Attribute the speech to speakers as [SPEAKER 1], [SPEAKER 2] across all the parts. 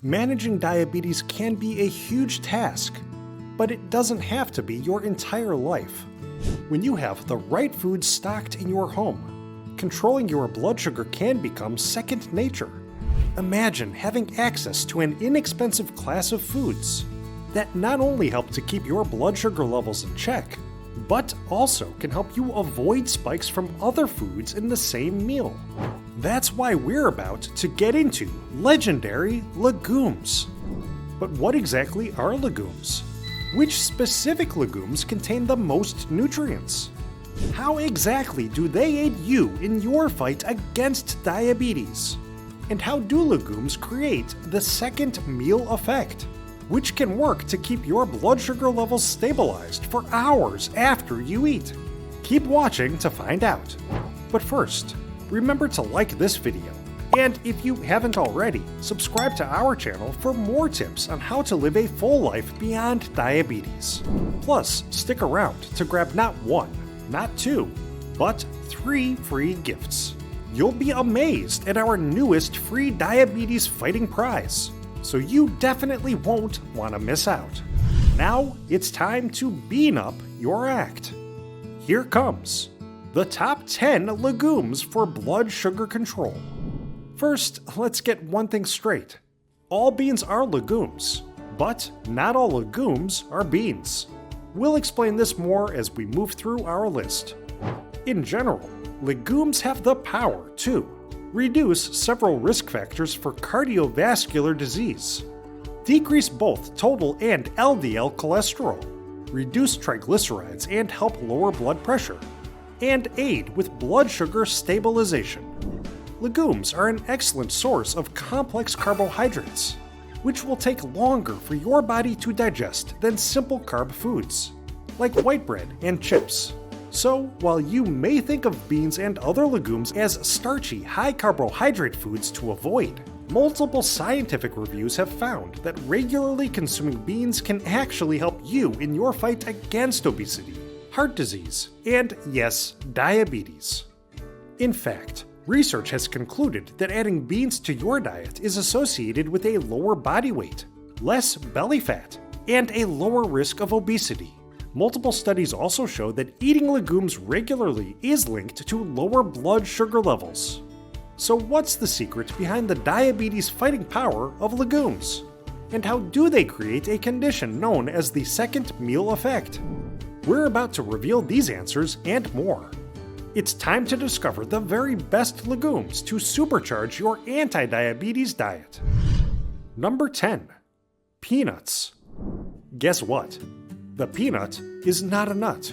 [SPEAKER 1] Managing diabetes can be a huge task, but it doesn't have to be your entire life. When you have the right foods stocked in your home, controlling your blood sugar can become second nature. Imagine having access to an inexpensive class of foods that not only help to keep your blood sugar levels in check, but also can help you avoid spikes from other foods in the same meal. That's why we're about to get into legendary legumes. But what exactly are legumes? Which specific legumes contain the most nutrients? How exactly do they aid you in your fight against diabetes? And how do legumes create the second meal effect, which can work to keep your blood sugar levels stabilized for hours after you eat? Keep watching to find out. But first, remember to like this video, and if you haven't already, subscribe to our channel for more tips on how to live a full life beyond diabetes. Plus, stick around to grab not one, not two, but 3 free gifts. You'll be amazed at our newest free diabetes fighting prize, so you definitely won't want to miss out. Now it's time to bean up your act. Here comes the top 10 legumes for blood sugar control. First, let's get one thing straight. All beans are legumes, but not all legumes are beans. We'll explain this more as we move through our list. In general, legumes have the power to reduce several risk factors for cardiovascular disease, decrease both total and LDL cholesterol, reduce triglycerides and help lower blood pressure, and aid with blood sugar stabilization. Legumes are an excellent source of complex carbohydrates, which will take longer for your body to digest than simple carb foods, like white bread and chips. So, while you may think of beans and other legumes as starchy, high-carbohydrate foods to avoid, multiple scientific reviews have found that regularly consuming beans can actually help you in your fight against obesity, heart disease, and yes, diabetes. In fact, research has concluded that adding beans to your diet is associated with a lower body weight, less belly fat, and a lower risk of obesity. Multiple studies also show that eating legumes regularly is linked to lower blood sugar levels. So what's the secret behind the diabetes fighting power of legumes? And how do they create a condition known as the second meal effect? We're about to reveal these answers and more. It's time to discover the very best legumes to supercharge your anti-diabetes diet. Number 10. Peanuts. Guess what? The peanut is not a nut.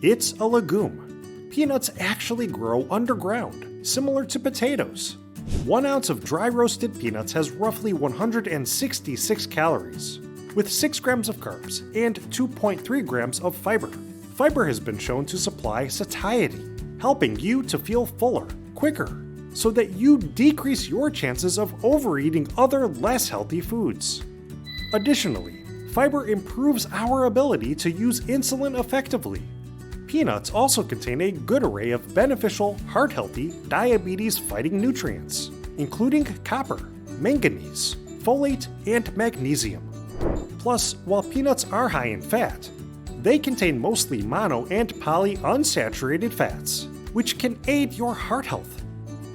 [SPEAKER 1] It's a legume. Peanuts actually grow underground, similar to potatoes. 1 ounce of dry roasted peanuts has roughly 166 calories, with 6 grams of carbs and 2.3 grams of fiber. Fiber has been shown to supply satiety, helping you to feel fuller, quicker, so that you decrease your chances of overeating other less healthy foods. Additionally, fiber improves our ability to use insulin effectively. Peanuts also contain a good array of beneficial, heart-healthy, diabetes-fighting nutrients, including copper, manganese, folate, and magnesium. Plus, while peanuts are high in fat, they contain mostly mono and polyunsaturated fats, which can aid your heart health.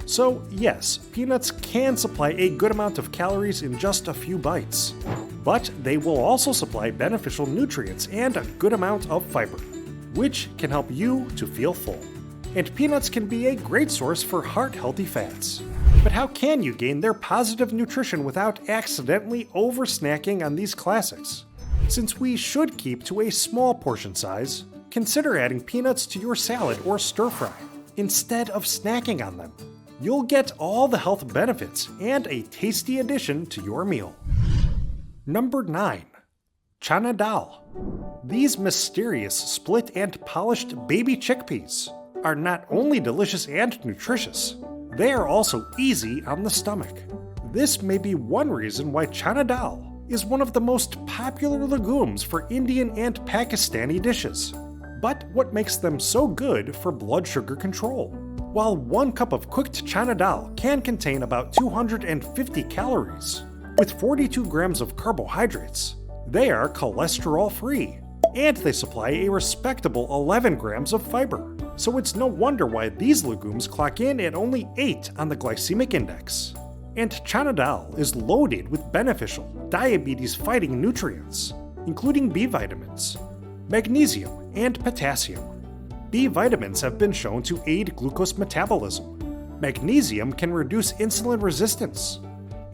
[SPEAKER 1] So yes, peanuts can supply a good amount of calories in just a few bites, but they will also supply beneficial nutrients and a good amount of fiber, which can help you to feel full. And peanuts can be a great source for heart-healthy fats. But how can you gain their positive nutrition without accidentally over-snacking on these classics? Since we should keep to a small portion size, consider adding peanuts to your salad or stir-fry, instead of snacking on them. You'll get all the health benefits and a tasty addition to your meal. Number 9. Chana dal. These mysterious split and polished baby chickpeas are not only delicious and nutritious, they are also easy on the stomach. This may be one reason why chana dal is one of the most popular legumes for Indian and Pakistani dishes. But what makes them so good for blood sugar control? While 1 cup of cooked chana dal can contain about 250 calories, With 42 grams of carbohydrates, they are cholesterol-free, and they supply a respectable 11 grams of fiber. So it's no wonder why these legumes clock in at only 8 on the glycemic index. And chana dal is loaded with beneficial, diabetes-fighting nutrients, including B vitamins, magnesium, and potassium. B vitamins have been shown to aid glucose metabolism. Magnesium can reduce insulin resistance,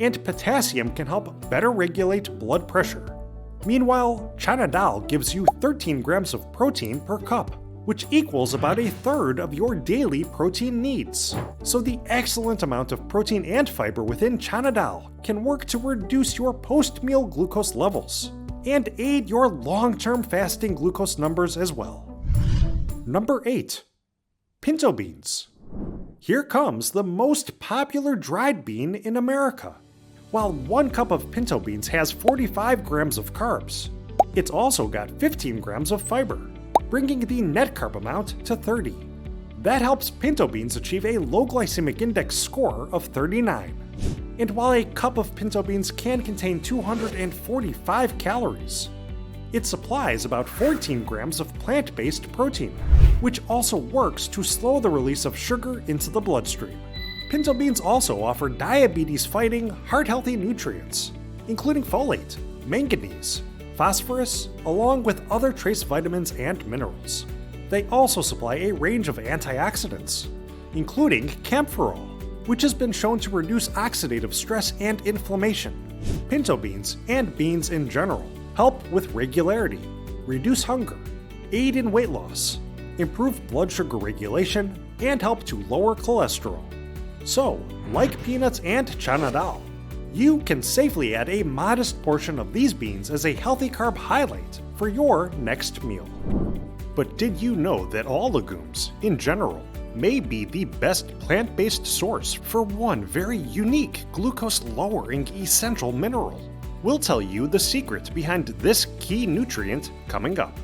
[SPEAKER 1] and potassium can help better regulate blood pressure. Meanwhile, chana dal gives you 13 grams of protein per cup, which equals about a third of your daily protein needs. So the excellent amount of protein and fiber within chana dal can work to reduce your post-meal glucose levels and aid your long-term fasting glucose numbers as well. Number 8. Pinto beans. Here comes the most popular dried bean in America. While 1 cup of pinto beans has 45 grams of carbs, it's also got 15 grams of fiber, bringing the net carb amount to 30. That helps pinto beans achieve a low glycemic index score of 39. And while a cup of pinto beans can contain 245 calories, it supplies about 14 grams of plant-based protein, which also works to slow the release of sugar into the bloodstream. Pinto beans also offer diabetes-fighting, heart-healthy nutrients, including folate, manganese, phosphorus, along with other trace vitamins and minerals. They also supply a range of antioxidants, including camphorol, which has been shown to reduce oxidative stress and inflammation. Pinto beans, and beans in general, help with regularity, reduce hunger, aid in weight loss, improve blood sugar regulation, and help to lower cholesterol. So, like peanuts and chana dal, you can safely add a modest portion of these beans as a healthy carb highlight for your next meal. But did you know that all legumes, in general, may be the best plant-based source for one very unique glucose-lowering essential mineral? We'll tell you the secret behind this key nutrient coming up.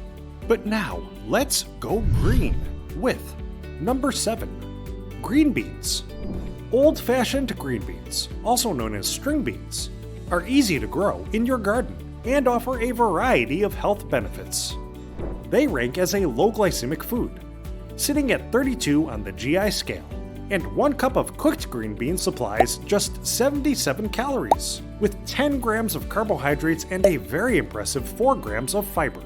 [SPEAKER 1] But now, let's go green with number 7, green beans. Old-fashioned green beans, also known as string beans, are easy to grow in your garden and offer a variety of health benefits. They rank as a low glycemic food, sitting at 32 on the GI scale, and 1 cup of cooked green beans supplies just 77 calories, with 10 grams of carbohydrates and a very impressive 4 grams of fiber.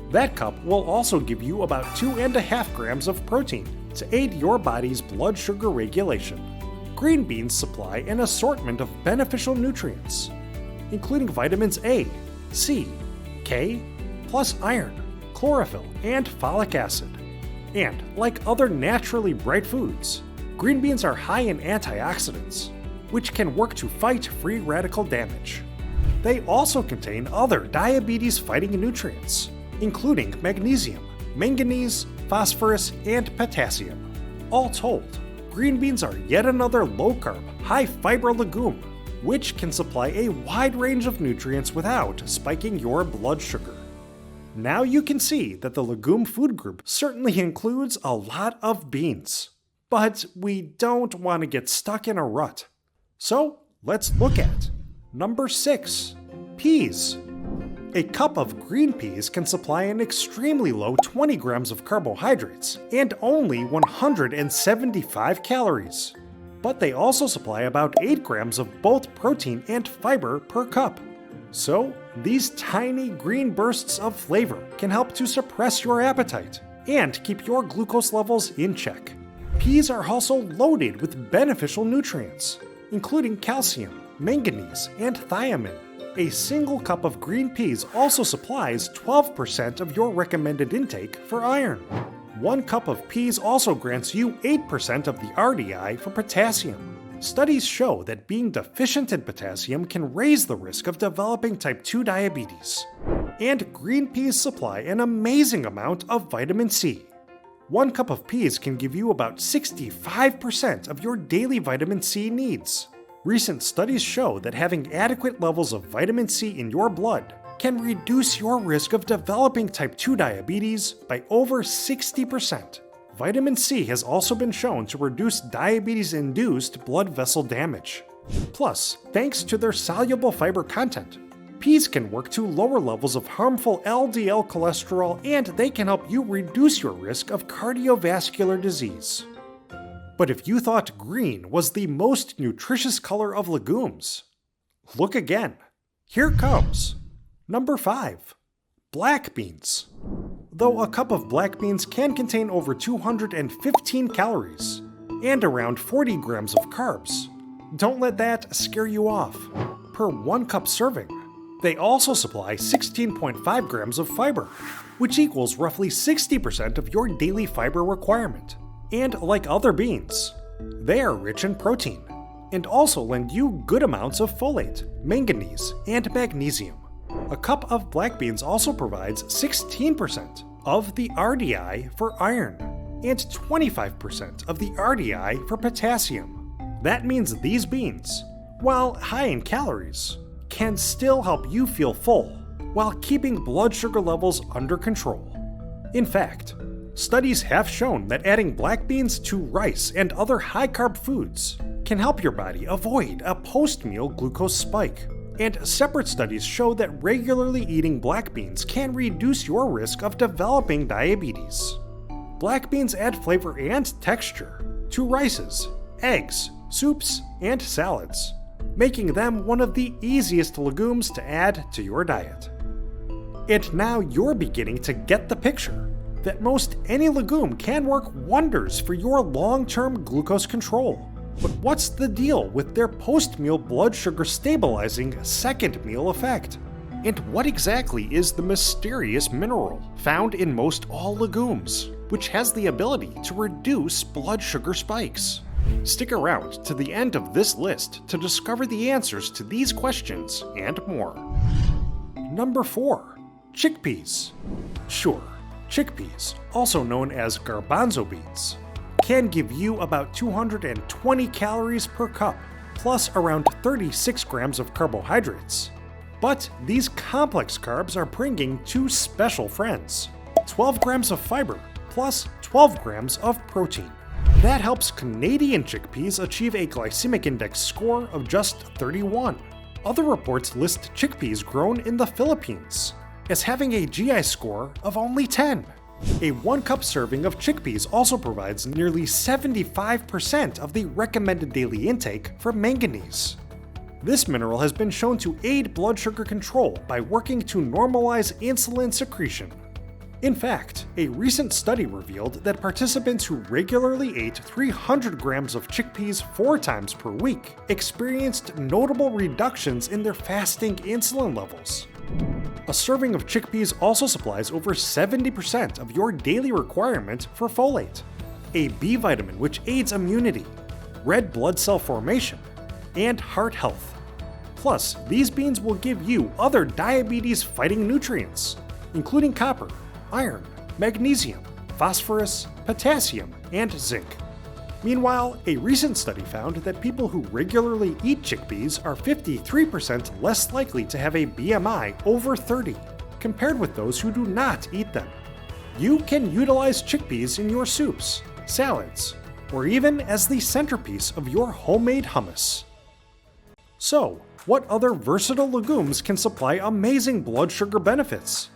[SPEAKER 1] That cup will also give you about 2.5 grams of protein to aid your body's blood sugar regulation. Green beans supply an assortment of beneficial nutrients, including vitamins A, C, K, plus iron, chlorophyll, and folic acid. And like other naturally bright foods, green beans are high in antioxidants, which can work to fight free radical damage. They also contain other diabetes-fighting nutrients, including magnesium, manganese, phosphorus, and potassium. All told, green beans are yet another low-carb, high-fiber legume, which can supply a wide range of nutrients without spiking your blood sugar. Now you can see that the legume food group certainly includes a lot of beans. But we don't want to get stuck in a rut. So let's look at number 6, peas. A cup of green peas can supply an extremely low 20 grams of carbohydrates and only 175 calories. But they also supply about 8 grams of both protein and fiber per cup. So, these tiny green bursts of flavor can help to suppress your appetite and keep your glucose levels in check. Peas are also loaded with beneficial nutrients, including calcium, manganese, and thiamine. A single cup of green peas also supplies 12% of your recommended intake for iron. 1 cup of peas also grants you 8% of the RDI for potassium. Studies show that being deficient in potassium can raise the risk of developing type 2 diabetes. And green peas supply an amazing amount of vitamin C. 1 cup of peas can give you about 65% of your daily vitamin C needs. Recent studies show that having adequate levels of vitamin C in your blood can reduce your risk of developing type 2 diabetes by over 60%. Vitamin C has also been shown to reduce diabetes-induced blood vessel damage. Plus, thanks to their soluble fiber content, peas can work to lower levels of harmful LDL cholesterol, and they can help you reduce your risk of cardiovascular disease. But if you thought green was the most nutritious color of legumes, look again. Here comes number 5. Black beans. Though a cup of black beans can contain over 215 calories and around 40 grams of carbs, don't let that scare you off. Per 1 cup serving, they also supply 16.5 grams of fiber, which equals roughly 60% of your daily fiber requirement. And like other beans, they are rich in protein and also lend you good amounts of folate, manganese, and magnesium. A cup of black beans also provides 16% of the RDI for iron and 25% of the RDI for potassium. That means these beans, while high in calories, can still help you feel full while keeping blood sugar levels under control. In fact, studies have shown that adding black beans to rice and other high-carb foods can help your body avoid a post-meal glucose spike. And separate studies show that regularly eating black beans can reduce your risk of developing diabetes. Black beans add flavor and texture to rices, eggs, soups, and salads, making them one of the easiest legumes to add to your diet. And now you're beginning to get the picture that most any legume can work wonders for your long-term glucose control. But what's the deal with their post-meal blood sugar stabilizing second meal effect? And what exactly is the mysterious mineral found in most all legumes, which has the ability to reduce blood sugar spikes? Stick around to the end of this list to discover the answers to these questions and more. Number 4. Chickpeas. Sure, chickpeas, also known as garbanzo beans, can give you about 220 calories per cup, plus around 36 grams of carbohydrates. But these complex carbs are bringing 2 special friends: 12 grams of fiber, plus 12 grams of protein. That helps Canadian chickpeas achieve a glycemic index score of just 31. Other reports list chickpeas grown in the Philippines as having a GI score of only 10. A 1 cup serving of chickpeas also provides nearly 75% of the recommended daily intake for manganese. This mineral has been shown to aid blood sugar control by working to normalize insulin secretion. In fact, a recent study revealed that participants who regularly ate 300 grams of chickpeas 4 times per week experienced notable reductions in their fasting insulin levels. A serving of chickpeas also supplies over 70% of your daily requirement for folate, a B vitamin which aids immunity, red blood cell formation, and heart health. Plus, these beans will give you other diabetes-fighting nutrients, including copper, iron, magnesium, phosphorus, potassium, and zinc. Meanwhile, a recent study found that people who regularly eat chickpeas are 53% less likely to have a BMI over 30, compared with those who do not eat them. You can utilize chickpeas in your soups, salads, or even as the centerpiece of your homemade hummus. So, what other versatile legumes can supply amazing blood sugar benefits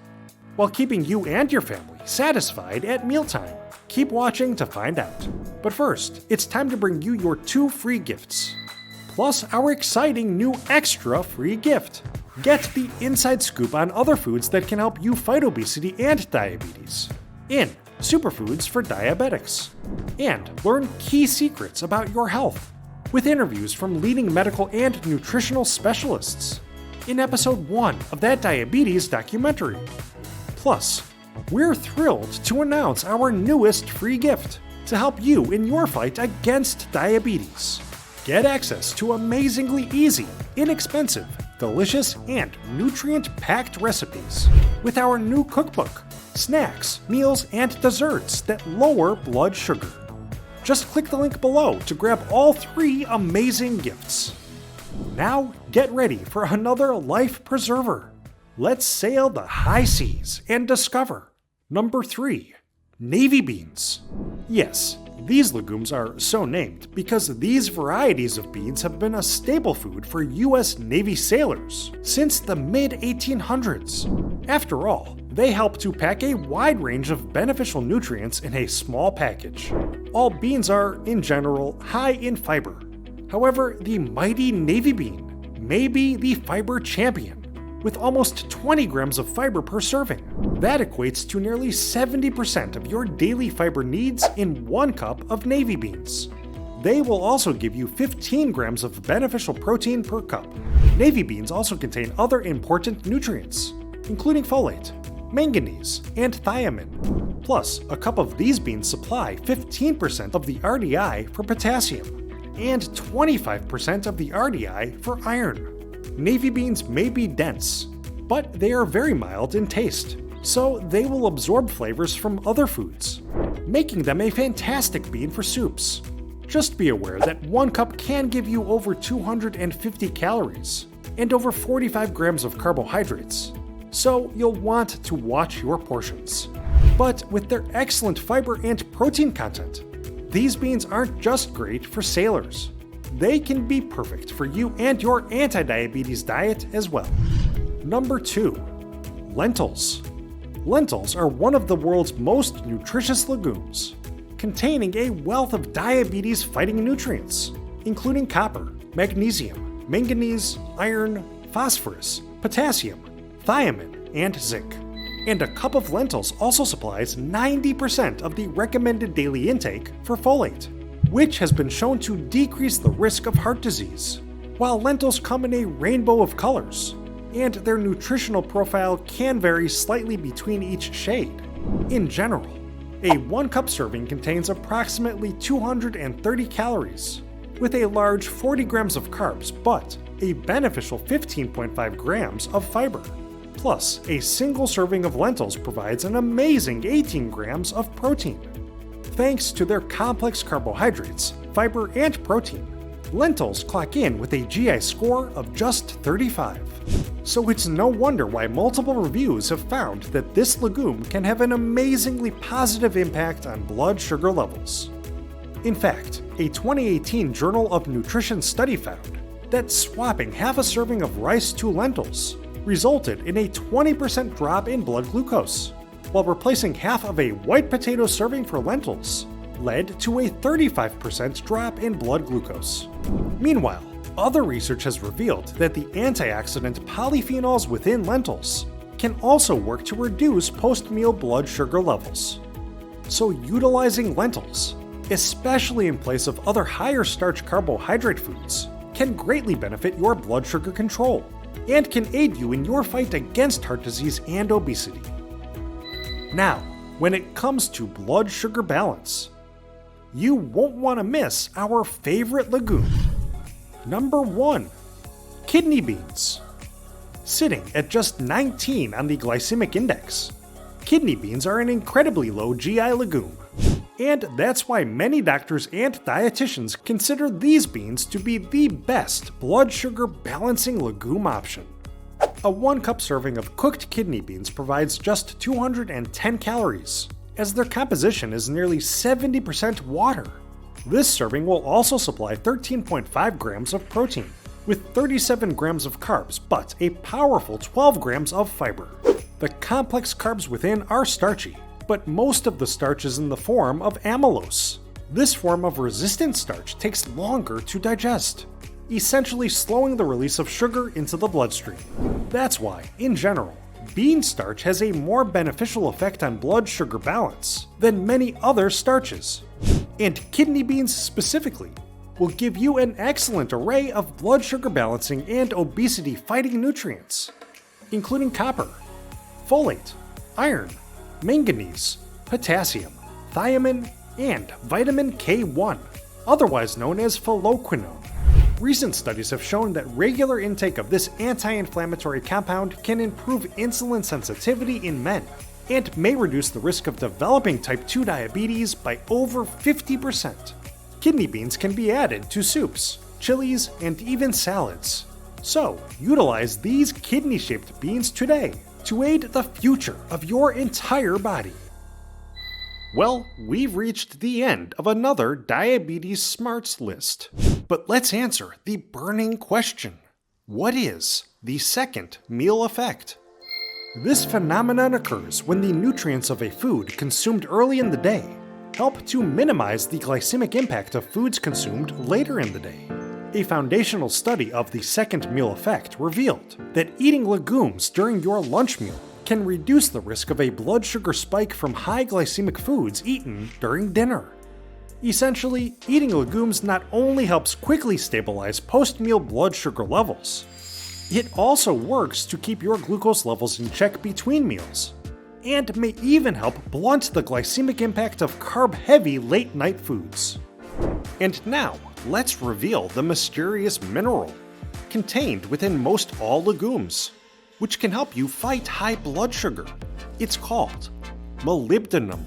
[SPEAKER 1] while keeping you and your family satisfied at mealtime? Keep watching to find out. But first, it's time to bring you your 2 free gifts, plus our exciting new extra free gift. Get the inside scoop on other foods that can help you fight obesity and diabetes in Superfoods for Diabetics, and learn key secrets about your health with interviews from leading medical and nutritional specialists in episode 1 of that diabetes documentary. Plus, we're thrilled to announce our newest free gift to help you in your fight against diabetes. Get access to amazingly easy, inexpensive, delicious, and nutrient-packed recipes with our new cookbook, snacks, meals, and desserts that lower blood sugar. Just click the link below to grab all 3 amazing gifts. Now, get ready for another life preserver. Let's sail the high seas and discover number 3. Navy beans. Yes, These legumes are so named because these varieties of beans have been a staple food for US Navy sailors since the mid-1800s. After all, they help to pack a wide range of beneficial nutrients in a small package. All beans are, in general, high in fiber. However, the mighty navy bean may be the fiber champion, with almost 20 grams of fiber per serving. That equates to nearly 70% of your daily fiber needs in 1 cup of navy beans. They will also give you 15 grams of beneficial protein per cup. Navy beans also contain other important nutrients, including folate, manganese, and thiamine. Plus, a cup of these beans supply 15% of the RDI for potassium and 25% of the RDI for iron. Navy beans may be dense, but they are very mild in taste, so they will absorb flavors from other foods, making them a fantastic bean for soups. Just be aware that 1 cup can give you over 250 calories and over 45 grams of carbohydrates, so you'll want to watch your portions. But with their excellent fiber and protein content, these beans aren't just great for sailors. They can be perfect for you and your anti-diabetes diet as well. Number 2. Lentils. Lentils are one of the world's most nutritious legumes, containing a wealth of diabetes-fighting nutrients, including copper, magnesium, manganese, iron, phosphorus, potassium, thiamine, and zinc. And a cup of lentils also supplies 90% of the recommended daily intake for folate, which has been shown to decrease the risk of heart disease. While lentils come in a rainbow of colors, and their nutritional profile can vary slightly between each shade. In general, a 1 cup serving contains approximately 230 calories, with a large 40 grams of carbs, but a beneficial 15.5 grams of fiber. Plus, a single serving of lentils provides an amazing 18 grams of protein. Thanks to their complex carbohydrates, fiber, and protein, lentils clock in with a GI score of just 35. So it's no wonder why multiple reviews have found that this legume can have an amazingly positive impact on blood sugar levels. In fact, a 2018 Journal of Nutrition study found that swapping half a serving of rice to lentils resulted in a 20% drop in blood glucose, while replacing half of a white potato serving for lentils led to a 35% drop in blood glucose. Meanwhile, other research has revealed that the antioxidant polyphenols within lentils can also work to reduce post-meal blood sugar levels. So utilizing lentils, especially in place of other higher starch carbohydrate foods, can greatly benefit your blood sugar control and can aid you in your fight against heart disease and obesity. Now, when it comes to blood sugar balance, you won't want to miss our favorite legume. Number 1. Kidney beans. Sitting at just 19 on the glycemic index, kidney beans are an incredibly low GI legume. And that's why many doctors and dietitians consider these beans to be the best blood sugar balancing legume option. A 1 cup serving of cooked kidney beans provides just 210 calories, as their composition is nearly 70% water. This serving will also supply 13.5 grams of protein, with 37 grams of carbs, but a powerful 12 grams of fiber. The complex carbs within are starchy, but most of the starch is in the form of amylose. This form of resistant starch takes longer to digest, essentially slowing the release of sugar into the bloodstream. That's why, in general, bean starch has a more beneficial effect on blood sugar balance than many other starches. And kidney beans specifically will give you an excellent array of blood sugar balancing and obesity fighting nutrients, including copper, folate, iron, manganese, potassium, thiamine, and vitamin K1, otherwise known as phylloquinone. Recent studies have shown that regular intake of this anti-inflammatory compound can improve insulin sensitivity in men and may reduce the risk of developing type 2 diabetes by over 50%. Kidney beans can be added to soups, chilies, and even salads. So, utilize these kidney-shaped beans today to aid the future of your entire body. Well, we've reached the end of another Diabetes Smarts list. But let's answer the burning question. What is the second meal effect? This phenomenon occurs when the nutrients of a food consumed early in the day help to minimize the glycemic impact of foods consumed later in the day. A foundational study of the second meal effect revealed that eating legumes during your lunch meal can reduce the risk of a blood sugar spike from high glycemic foods eaten during dinner. Essentially, eating legumes not only helps quickly stabilize post-meal blood sugar levels, it also works to keep your glucose levels in check between meals, and may even help blunt the glycemic impact of carb-heavy late-night foods. And now, let's reveal the mysterious mineral contained within most all legumes, which can help you fight high blood sugar. It's called molybdenum.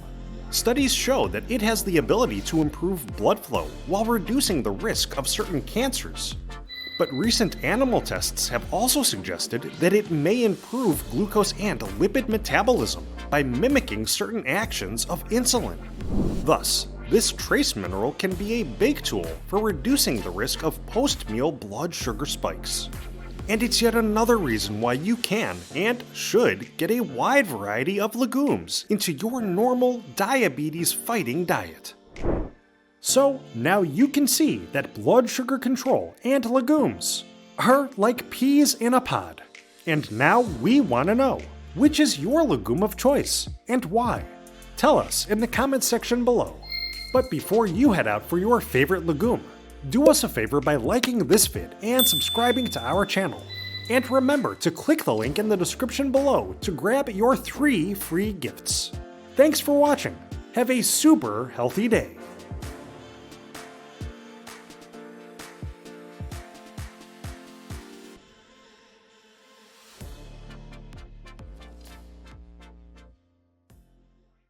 [SPEAKER 1] Studies show that it has the ability to improve blood flow while reducing the risk of certain cancers. But recent animal tests have also suggested that it may improve glucose and lipid metabolism by mimicking certain actions of insulin. Thus, this trace mineral can be a big tool for reducing the risk of post-meal blood sugar spikes. And it's yet another reason why you can and should get a wide variety of legumes into your normal diabetes-fighting diet. So now you can see that blood sugar control and legumes are like peas in a pod. And now we want to know, which is your legume of choice and why? Tell us in the comments section below. But before you head out for your favorite legume, do us a favor by liking this vid and subscribing to our channel. And remember to click the link in the description below to grab your 3 free gifts. Thanks for watching. Have a super healthy day.